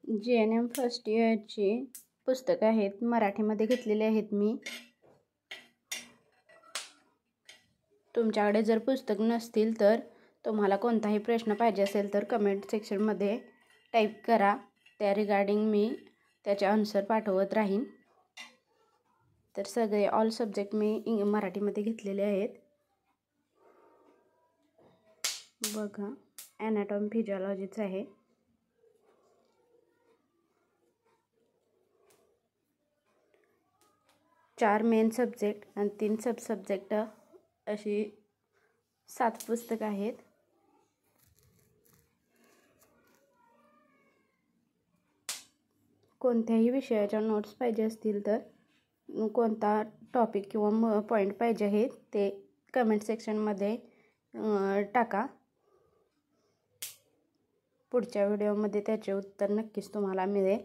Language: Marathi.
JNM फर्स्ट इयरची पुस्तकं आहेत, मराठीमध्ये घेतलेले आहेत मी. तुमच्याकडे जर पुस्तक नसतील तर तुम्हाला कोणताही प्रश्न पाहिजे असेल तर कमेंट सेक्शनमध्ये टाईप करा. त्या रिगार्डिंग मी त्याचे आन्सर पाठवत राहीन. तर सगळे ऑल सब्जेक्ट मी मराठीमध्ये घेतलेले आहेत. बघा, ॲनाटॉमी फिजिओलॉजीचं आहे. चार मेन सब्जेक्ट आणि 3 सब सब्जेक्ट अशी 7 पुस्तकं आहेत. कोणत्याही विषयाच्या नोट्स पाहिजे असतील तर कोणता टॉपिक किंवा पॉईंट पाहिजे आहे ते कमेंट सेक्शनमध्ये टाका. पुढच्या व्हिडिओमध्ये त्याचे उत्तर नक्कीच तुम्हाला मिळेल.